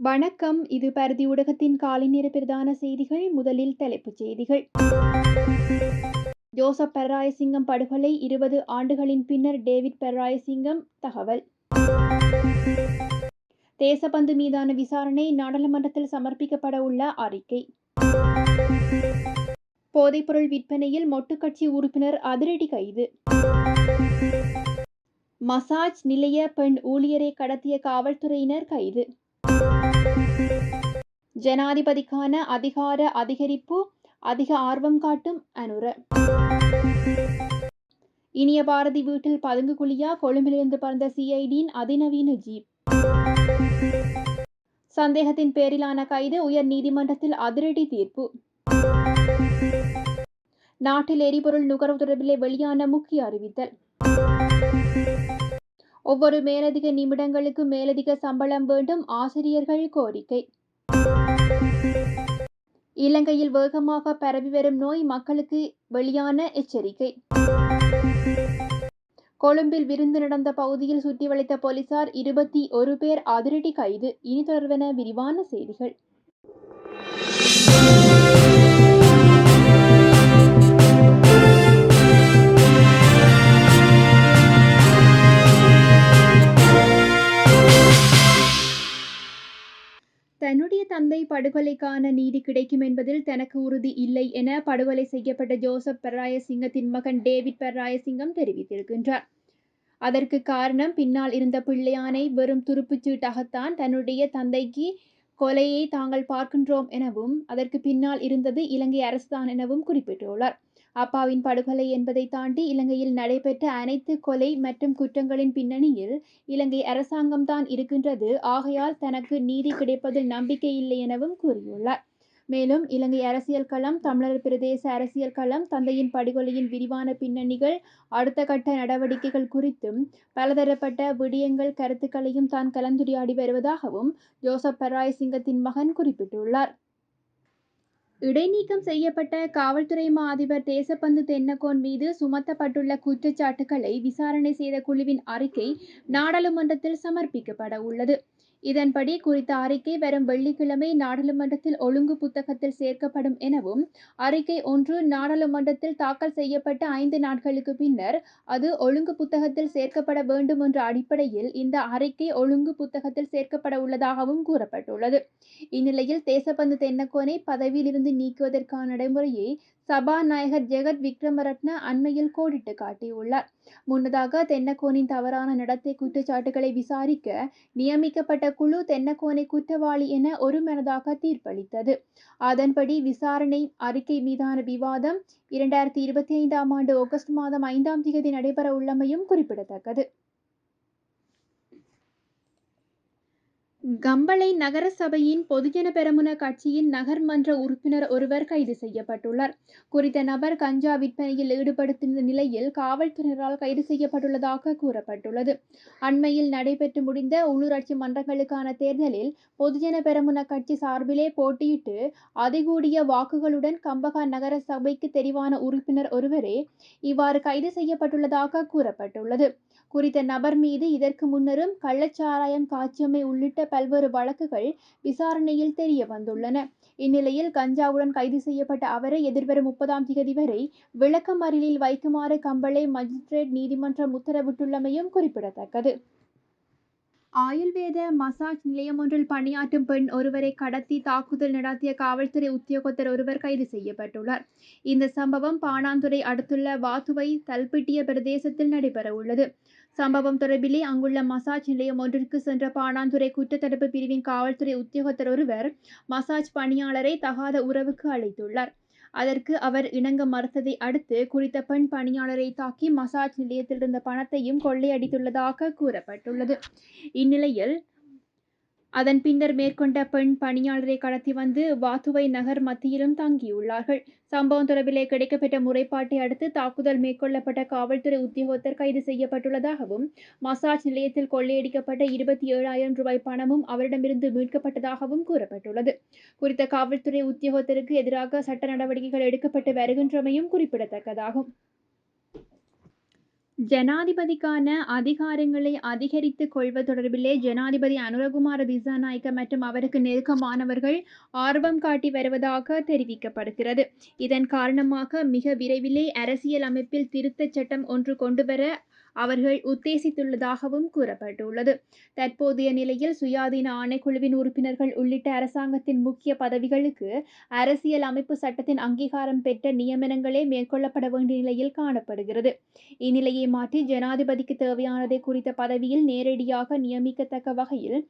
வணக்கம். இது பரதி ஊடகத்தின் காலை நேர பிரதான செய்திகள். முதலில் தலைப்புச் செய்திகள். ஜோசப் பெர்ராயசிங்கம் படுகொலை 20 ஆண்டுகளின் பின்னர் டேவிட் பெர்ராயசிங்கம் தகவல். தேசபந்து மீதான விசாரணை நாடாளுமன்றத்தில் சமர்ப்பிக்கப்பட உள்ள அறிக்கை. போதைப்பொருள் விற்பனையில் மொட்டுக்கட்சி உறுப்பினர் அதிரடி கைது. மசாஜ் நிலைய பெண் ஊழியரை கடத்திய காவல்துறையினர் கைது. ஜனாதிபதிக்கான அதிகார அதிகரிப்பு அதிக ஆர்வம் காட்டும் அனுர. இனிய பாரதி வீட்டில் பதுங்கு குழியா கொழும்பிலிருந்து பறந்த சிஐடியின் அதிநவீன ஜீப். சந்தேகத்தின் பேரிலான கைது உயர் நீதிமன்றத்தில் அதிரடி தீர்ப்பு. நாட்டில் எரிபொருள் நுகர்வு தொடர்பில் வெளியான முக்கிய அறிவித்தல். ஒவ்வொரு மேலதிக நிமிடங்களுக்கு மேலதிக சம்பளம் வேண்டும் ஆசிரியர்கள் கோரிக்கை. இலங்கையில் வேகமாக பரவி வரும் நோய் மக்களுக்கு வெளியான எச்சரிக்கை. கொழும்பில் விருந்து நடந்த பகுதியில் சுற்றி வளைத்த போலீசார் 21 பேர் அதிரடி கைது. இனி தொடர்வன விரிவான செய்திகள். தன்னுடைய தந்தை படுகொலைக்கான நீதி கிடைக்கும் என்பதில் தனக்கு உறுதி இல்லை என படுகொலை செய்யப்பட்ட ஜோசப் பெர்ராயசிங்கத்தின் மகன் டேவிட் பெர்ராயசிங்கம் தெரிவித்திருக்கின்றார். அதற்கு காரணம் பின்னால் இருந்த பிள்ளையானை வெறும் துருப்புச்சீட்டாகத்தான் தன்னுடைய தந்தைக்கு கொலையை தாங்கள் பார்க்கின்றோம் எனவும் அதற்கு பின்னால் இருந்தது இலங்கை அரசுதான் எனவும் குறிப்பிட்டுள்ளார். அப்பாவின் படுகொலை என்பதை தாண்டி இலங்கையில் நடைபெற்ற அனைத்து கொலை மற்றும் குற்றங்களின் பின்னணியில் இலங்கை அரசாங்கம்தான் இருக்கின்றது. ஆகையால் தனக்கு நீதி கிடைப்பதில் நம்பிக்கை இல்லை எனவும் கூறியுள்ளார். மேலும் இலங்கை அரசியல் களம், தமிழர் பிரதேச அரசியல் களம், தந்தையின் படுகொலையின் விரிவான பின்னணிகள், அடுத்த கட்ட நடவடிக்கைகள் குறித்தும் பலதரப்பட்ட விடயங்கள் கருத்துக்களையும் தான் கலந்துரையாடி வருவதாகவும் ஜோசப் பெர்ராயசிங்கத்தின் மகன் குறிப்பிட்டுள்ளார். இடைநீக்கம் செய்யப்பட்ட காவல்துறை மா அதிபர் தேசபந்து தென்னக்கோன் மீது சுமத்தப்பட்டுள்ள குற்றச்சாட்டுகளை விசாரணை செய்த குழுவின் அறிக்கை நாடாளுமன்றத்தில் சமர்ப்பிக்கப்பட உள்ளது. இதன்படி குறித்த அறிக்கை வரும் வெள்ளிக்கிழமை நாடாளுமன்றத்தில் ஒழுங்கு புத்தகத்தில் சேர்க்கப்படும் எனவும் அறிக்கை ஒன்று நாடாளுமன்றத்தில் தாக்கல் செய்யப்பட்ட 5 நாட்களுக்கு பின்னர் அது ஒழுங்கு புத்தகத்தில் சேர்க்கப்பட வேண்டும் என்ற அடிப்படையில் இந்த அறிக்கை ஒழுங்கு புத்தகத்தில் சேர்க்கப்பட உள்ளதாகவும் கூறப்பட்டுள்ளது. இந்நிலையில் தேசபந்து தென்னக்கோனை பதவியில் இருந்து நீக்குவதற்கான நடைமுறையை சபாநாயகர் ஜெகத் விக்ரமரட்ன அண்மையில் கோடிட்டு காட்டியுள்ளார். முன்னதாக தென்னக்கோனின் தவறான நடத்தை குற்றச்சாட்டுகளை விசாரிக்க நியமிக்கப்பட்ட குழு தென்னக்கோனை குற்றவாளி என ஒருமனதாக தீர்ப்பளித்தது. அதன்படி விசாரணை அறிக்கை மீதான விவாதம் 2025ஆம் ஆண்டு ஆகஸ்ட் மாதம் 5ஆம் தேதி நடைபெற உள்ளமையும் குறிப்பிடத்தக்கது. கம்பளை நகர சபையின் பொதுஜன பெரமுன கட்சியின் நகர்மன்ற உறுப்பினர் ஒருவர் கைது செய்யப்பட்டுள்ளார். குறித்த நபர் கஞ்சா விற்பனையில் ஈடுபடுத்திய நிலையில் காவல்துறையினரால் கைது செய்யப்பட்டுள்ளதாக கூறப்பட்டுள்ளது. அண்மையில் நடைபெற்று முடிந்த உள்ளூராட்சி மன்றங்களுக்கான தேர்தலில் பொதுஜன பெரமுன கட்சி சார்பிலே போட்டியிட்டு அதிகூடிய வாக்குகளுடன் கம்பகா நகர சபைக்கு தெரிவான உறுப்பினர் ஒருவரே இவ்வாறு கைது செய்யப்பட்டுள்ளதாக கூறப்பட்டுள்ளது. குறித்த நபர் மீது இதற்கு முன்னரும் கள்ளச்சாராயம் காய்ச்சியமை உள்ளிட்ட பல்வேறு வழக்குகள் விசாரணையில் தெரிய வந்துள்ளன. இந்நிலையில் கஞ்சாவுடன் கைது செய்யப்பட்ட அவரை எதிர்வரும் 30ஆம் தேதி வரை விளக்கமறியலில் வைக்குமாறு கம்பளை மஜிஸ்ட்ரேட் நீதிமன்றம் உத்தரவிட்டுள்ளமையும் குறிப்பிடத்தக்கது. ஆயுள்வேத மசாஜ் நிலையம் ஒன்றில் பணியாற்றும் பெண் ஒருவரை கடத்தி தாக்குதல் நடத்திய காவல்துறை உத்தியோகத்தர் ஒருவர் கைது செய்யப்பட்டுள்ளார். இந்த சம்பவம் பாணாந்துறை அடுத்துள்ள வாத்துவை தல்பிட்டிய பிரதேசத்தில் நடைபெற உள்ளது. சம்பவம் தொடர்பிலே அங்குள்ள மசாஜ் நிலையம் ஒன்றிற்கு சென்ற பாணாந்துறை குற்றத்தடுப்பு பிரிவின் காவல்துறை உத்தியோகத்தர் ஒருவர் மசாஜ் பணியாளரை தகாத உறவுக்கு அழைத்துள்ளார். அதற்கு அவர் இணங்க மறுத்ததை அடுத்து குறித்த பெண் பணியாளரை தாக்கி மசாஜ் நிலையத்தில் இருந்த பணத்தையும் கொள்ளையடித்துள்ளதாக கூறப்பட்டுள்ளது. இந்நிலையில் அதன் பின்னர் மேற்கொண்ட பெண் பணியாளரை கடத்தி வந்து வாத்துவை நகர் மத்தியிலும் தங்கியுள்ளார்கள். சம்பவம் தொடர்பிலே கிடைக்கப்பெற்ற முறைப்பாட்டை அடுத்து தாக்குதல் மேற்கொள்ளப்பட்ட காவல்துறை உத்தியோகத்தர் கைது செய்யப்பட்டுள்ளதாகவும் மசாஜ் நிலையத்தில் கொள்ளையடிக்கப்பட்ட 27,000 ரூபாய் பணமும் அவரிடமிருந்து மீட்கப்பட்டதாகவும் கூறப்பட்டுள்ளது. குறித்த காவல்துறை உத்தியோகத்தருக்கு எதிராக சட்ட நடவடிக்கைகள் எடுக்கப்பட்டு வருகின்றமையும் குறிப்பிடத்தக்கதாகும். ஜனாதிபதிக்கான அதிகாரங்களை அதிகரித்துக் கொள்வது தொடர்பிலே ஜனாதிபதி அனுரகுமார திசாநாயக்க மற்றும் அவருக்கு நெருக்கமானவர்கள் ஆர்வம் காட்டி வருவதாக தெரிவிக்கப்படுகிறது. இதன் காரணமாக மிக விரைவிலே அரசியல் அமைப்பில் திருத்தச் சட்டம் ஒன்று கொண்டுவர அவர்கள் உத்தேசித்துள்ளதாகவும் கூறப்பட்டுள்ளது. தற்போதைய நிலையில் சுயாதீன ஆணைக்குழுவின் உறுப்பினர்கள் உள்ளிட்ட அரசாங்கத்தின் முக்கிய பதவிகளுக்கு அரசியல் அமைப்பு சட்டத்தின் அங்கீகாரம் பெற்ற நியமனங்களே மேற்கொள்ளப்பட வேண்டிய நிலையில் காணப்படுகிறது. இந்நிலையை மாற்றி ஜனாதிபதிக்கு தேவையானதை குறித்த பதவியில் நேரடியாக நியமிக்கத்தக்க வகையில்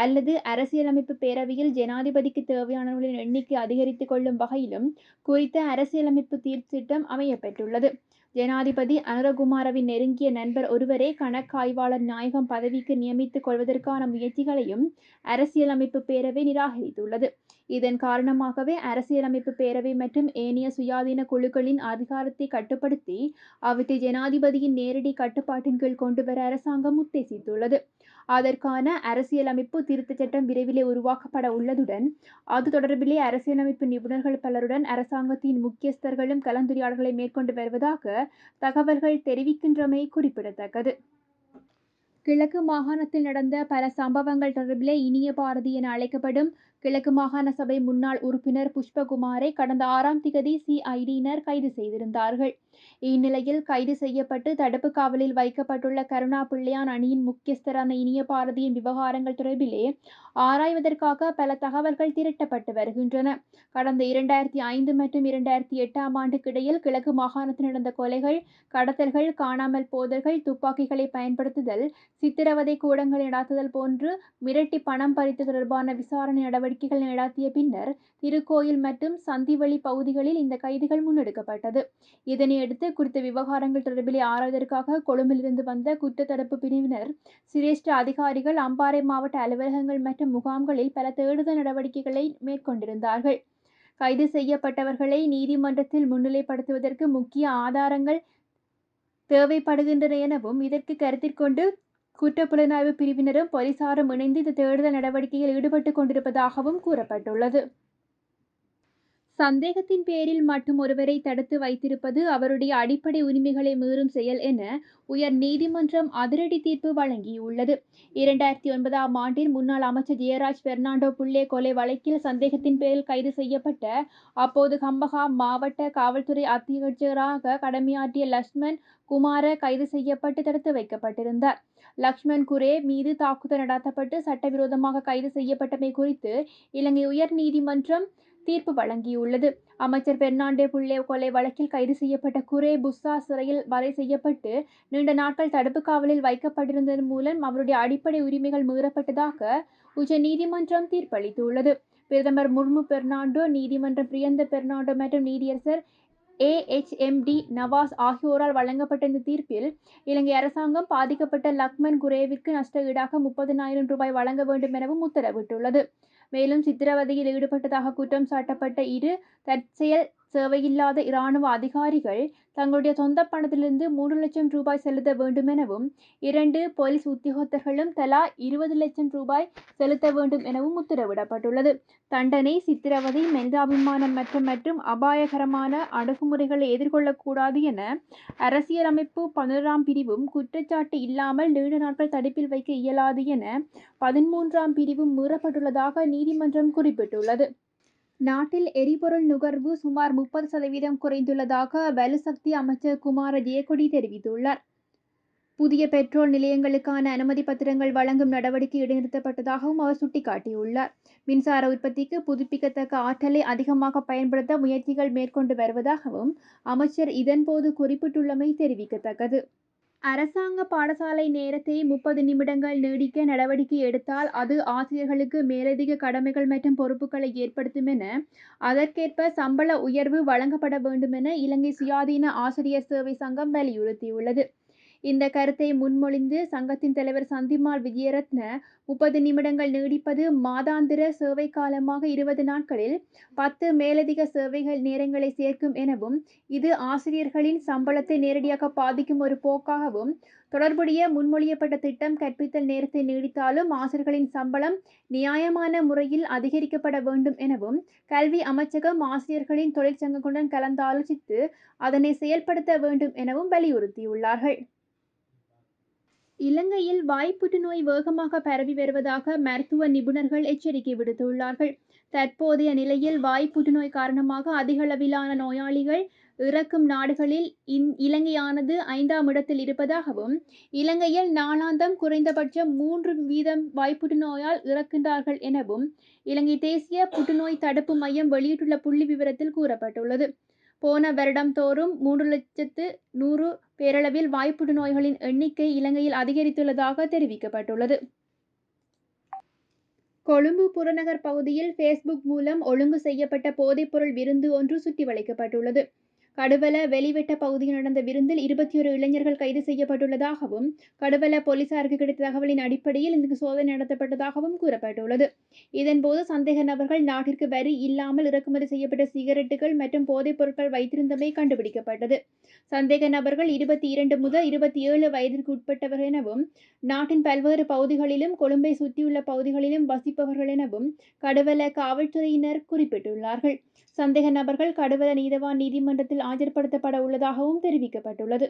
அல்லது அரசியலமைப்பு பேரவையில் ஜனாதிபதிக்கு தேவையானவர்களின் எண்ணிக்கை அதிகரித்துக் கொள்ளும் வகையிலும் குறித்த அரசியலமைப்பு தீர்த்திட்டம் அமையப்பெற்றுள்ளது. ஜனாதிபதி அனுரகுமாரவின் நெருங்கிய நண்பர் ஒருவரே கணக்காய்வாளர் நாயகம் பதவிக்கு நியமித்துக் கொள்வதற்கான முயற்சிகளையும் அரசியலமைப்பு பேரவை நிராகரித்துள்ளது. இதன் காரணமாகவே அரசியலமைப்பு பேரவை மற்றும் ஏனைய சுயாதீன குழுக்களின் அதிகாரத்தை கட்டுப்படுத்தி அவற்றை ஜனாதிபதியின் நேரடி கட்டுப்பாட்டின் கீழ் கொண்டுவர அரசாங்கம் உத்தேசித்துள்ளது. அதற்கான அரசியலமைப்பு திருத்தச் சட்டம் விரைவிலே உருவாக்கப்பட உள்ளதுடன் அது தொடர்பிலே அரசியலமைப்பு நிபுணர்கள் பலருடன் அரசாங்கத்தின் முக்கியஸ்தர்களும் கலந்துரையாடல்களை மேற்கொண்டு வருவதாக தகவல்கள் தெரிவிக்கின்றமை குறிப்பிடத்தக்கது. கிழக்கு மாகாணத்தில் நடந்த பல சம்பவங்கள் தொடர்பிலே இனிய பாரதி என அழைக்கப்படும் கிழக்கு மாகாண சபை முன்னாள் உறுப்பினர் புஷ்பகுமாரை கடந்த 6ஆம் திகதி சிஐடியினர் கைது செய்திருந்தார்கள். இந்நிலையில் கைது செய்யப்பட்டு தடுப்பு காவலில் வைக்கப்பட்டுள்ள கருணா பிள்ளையான் அணியின் முக்கியஸ்தரான இனிய பாரதியின் விவகாரங்கள் தொடர்பிலே ஆராய்வதற்காக பல தகவல்கள் திரட்டப்பட்டு வருகின்றன. கடந்த 2005 மற்றும் 2008ஆம் ஆண்டுக்கு இடையில் கிழக்கு மாகாணத்தில் நடந்த கொலைகள், கடத்தல்கள், காணாமல் போதல்கள், துப்பாக்கிகளை பயன்படுத்துதல், சித்திரவதை கூடங்களை நடாத்துதல் போன்று மிரட்டி பணம் பறித்து தொடர்பான விசாரணை நடவடிக்கைகள் நடாத்திய பின்னர் திருக்கோயில் மற்றும் சந்திவெளி பகுதிகளில் இந்த கைதுகள் முன்னெடுக்கப்பட்டது. இதனையடுத்து குறித்த விவகாரங்கள் தொடர்பிலே ஆராய்வதற்காக கொழும்பிலிருந்து வந்த குற்றத்தடுப்பு பிரிவினர் சிரேஷ்ட அதிகாரிகள் அம்பாறை மாவட்ட அலுவலகங்கள் மற்றும் முகாம்களில் பல தேடுதல் நடவடிக்கைகளை மேற்கொண்டிருந்தார்கள். கைது செய்யப்பட்டவர்களை நீதிமன்றத்தில் முன்னிலைப்படுத்துவதற்கு முக்கிய ஆதாரங்கள் தேவைப்படுகின்றன எனவும் இதற்கு கருத்திற்கொண்டு குற்றப்புலனாய்வு பிரிவினரும் போலீசாரும் இணைந்து இந்த தேடுதல் நடவடிக்கையில் ஈடுபட்டுக் கொண்டிருப்பதாகவும் கூறப்பட்டுள்ளது. சந்தேகத்தின் பேரில் மட்டும் ஒருவரை தடுத்து வைத்திருப்பது அவருடைய அடிப்படை உரிமைகளை மீறும் செயல் என உயர் நீதிமன்றம் அதிரடி தீர்ப்பு வழங்கியுள்ளது. 2009ஆம் ஆண்டில் முன்னாள் அமைச்சர் ஜெயராஜ் பெர்னாண்டோ புள்ளே கொலை வழக்கில் சந்தேகத்தின் பேரில் கைது செய்யப்பட்ட அப்போது கம்பஹா மாவட்ட காவல்துறை அத்தியட்சகராக கடமையாற்றிய லக்ஷ்மன் குமார கைது செய்யப்பட்டு தடுத்து வைக்கப்பட்டிருந்தார். லக்ஷ்மன் குரே மீது தாக்குதல் நடத்தப்பட்டு சட்டவிரோதமாக கைது செய்யப்பட்டமை குறித்து இலங்கை உயர் நீதிமன்றம் தீர்ப்பு வழங்கியுள்ளது. அமைச்சர் பெர்னாண்டோ புள்ளே கொலை வழக்கில் கைது செய்யப்பட்ட குரே புஸ்ஸா சிறையில் வலை செய்யப்பட்டு நீண்ட நாட்கள் தடுப்பு காவலில் வைக்கப்பட்டிருந்ததன் மூலம் அவருடைய அடிப்படை உரிமைகள் மீறப்பட்டதாக உச்ச நீதிமன்றம் தீர்ப்பளித்துள்ளது. பிரதமர் முர்மு பெர்னாண்டோ, நீதிமன்றம் பிரியந்த பெர்னாண்டோ மற்றும் நீதியரசர் AHMD நவாஸ் ஆகியோரால் வழங்கப்பட்ட இந்த தீர்ப்பில் இலங்கை அரசாங்கம் பாதிக்கப்பட்ட லக்மன் குரேவிற்கு நஷ்ட ஈடாக 30,000 ரூபாய் வழங்க வேண்டும் எனவும் உத்தரவிட்டுள்ளது. மேலும் சித்திரவதையில் ஈடுபட்டதாக குற்றம் சாட்டப்பட்ட 2 தற்செயல் சேவையில்லாத இராணுவ அதிகாரிகள் தங்களுடைய சொந்த பணத்திலிருந்து 3 லட்சம் ரூபாய் செலுத்த வேண்டும் எனவும் 2 போலீஸ் உத்தியோகத்தர்களும் தலா 20 லட்சம் ரூபாய் செலுத்த வேண்டும் எனவும் உத்தரவிடப்பட்டுள்ளது. தண்டனை, சித்திரவதை, மனிதாபிமானம் மற்றும் அபாயகரமான அணுகுமுறைகளை எதிர்கொள்ளக்கூடாது என அரசியலமைப்பு 11ஆம் பிரிவும், குற்றச்சாட்டு இல்லாமல் நீண்ட நாட்கள் தடுப்பில் வைக்க இயலாது என 13ஆம் பிரிவும் மீறப்பட்டுள்ளதாக நீதிமன்றம் குறிப்பிட்டுள்ளது. நாட்டில் எரிபொருள் நுகர்வு சுமார் 30% குறைந்துள்ளதாக வலுசக்தி அமைச்சர் குமார ஜெயக்கொடி தெரிவித்துள்ளார். புதிய பெட்ரோல் நிலையங்களுக்கான அனுமதி பத்திரங்கள் வழங்கும் நடவடிக்கை இடைநிறுத்தப்பட்டதாகவும் அவர் சுட்டிக்காட்டியுள்ளார். மின்சார உற்பத்திக்கு புதுப்பிக்கத்தக்க ஆற்றலை அதிகமாக பயன்படுத்த முயற்சிகள் மேற்கொண்டு வருவதாகவும் அமைச்சர் இதன்போது குறிப்பிட்டுள்ளமை தெரிவிக்கத்தக்கது. அரசாங்க பாடசாலை நேரத்தை 30 நிமிடங்கள் நீடிக்க நடவடிக்கை எடுத்தால் அது ஆசிரியர்களுக்கு மேலதிக கடமைகள் மற்றும் பொறுப்புகளை ஏற்படுத்தும் என, அதற்கேற்ப சம்பள உயர்வு வழங்கப்பட வேண்டும் என இலங்கை சுயாதீன ஆசிரியர் சேவை சங்கம் வலியுறுத்தியுள்ளது. இந்த கருத்தை முன்மொழிந்து சங்கத்தின் தலைவர் சந்திமால் விஜயரத்ன 30 நிமிடங்கள் நீடிப்பது மாதாந்திர சேவை காலமாக 20 நாட்களில் 10 மேலதிக சேவைகள் நேரங்களை சேர்க்கும் எனவும் இது ஆசிரியர்களின் சம்பளத்தை நேரடியாக பாதிக்கும் ஒரு போக்காகவும், தொடர்புடைய முன்மொழியப்பட்ட திட்டம் கற்பித்தல் நேரத்தை நீடித்தாலும் ஆசிரியர்களின் சம்பளம் நியாயமான முறையில் அதிகரிக்கப்பட வேண்டும் எனவும் கல்வி அமைச்சகம் ஆசிரியர்களின் தொழிற்சங்கங்களுடன் கலந்தாலோசித்து அதனை செயல்படுத்த வேண்டும் எனவும் வலியுறுத்தியுள்ளார்கள். இலங்கையில் வாய்ப்புற்றுநோய் வேகமாக பரவி வருவதாக மருத்துவ நிபுணர்கள் எச்சரிக்கை விடுத்துள்ளார்கள். தற்போதைய நிலையில் வாய்ப்புற்றுநோய் காரணமாக அதிகளவிலான நோயாளிகள் இறக்கும் நாடுகளில் இலங்கையானது 5ஆம் இடத்தில் இருப்பதாகவும், இலங்கையில் நாளாந்தம் குறைந்தபட்சம் 3 வீதம் வாய்ப்புற்றுநோயால் இறக்கின்றார்கள் எனவும் இலங்கை தேசிய புற்றுநோய் தடுப்பு மையம் வெளியிட்டுள்ள புள்ளி விவரத்தில் கூறப்பட்டுள்ளது. போன வருடம் தோறும் 3,100,000 பேரளவில் வாய்ப்புற்று நோய்களின் எண்ணிக்கை இலங்கையில் அதிகரித்துள்ளதாக தெரிவிக்கப்பட்டுள்ளது. கொழும்பு புறநகர் பகுதியில் ஃபேஸ்புக் மூலம் ஒழுங்கு செய்யப்பட்ட போதைப்பொருள் விருந்து ஒன்று சுற்றி வளைக்கப்பட்டுள்ளது. கடுவல வெளிவெட்ட பகுதியில் நடந்த விருந்தில் 21 இளைஞர்கள் கைது செய்யப்பட்டுள்ளதாகவும், கடுவல போலீசாருக்கு கிடைத்த தகவலின் அடிப்படையில் இந்த சோதனை நடத்தப்பட்டதாகவும் கூறப்பட்டுள்ளது. இதன்போது சந்தேக நபர்கள் நாட்டிற்கு வரி இல்லாமல் இறக்குமதி செய்யப்பட்ட சிகரெட்டுகள் மற்றும் போதைப் பொருட்கள் வைத்திருந்தமை கண்டுபிடிக்கப்பட்டது. சந்தேக நபர்கள் 22 முதல் 27 வயதிற்கு உட்பட்டவர்கள் எனவும், நாட்டின் பல்வேறு பகுதிகளிலும் கொழும்பை சுற்றியுள்ள பகுதிகளிலும் வசிப்பவர்கள் எனவும் கடுவல காவல்துறையினர் குறிப்பிட்டுள்ளார்கள். சந்தேக நபர்கள் கடுவல நீதவான் நீதிமன்றத்தில் ஆஜர்படுத்தப்பட உள்ளதாகவும் தெரிவிக்கப்பட்டுள்ளது.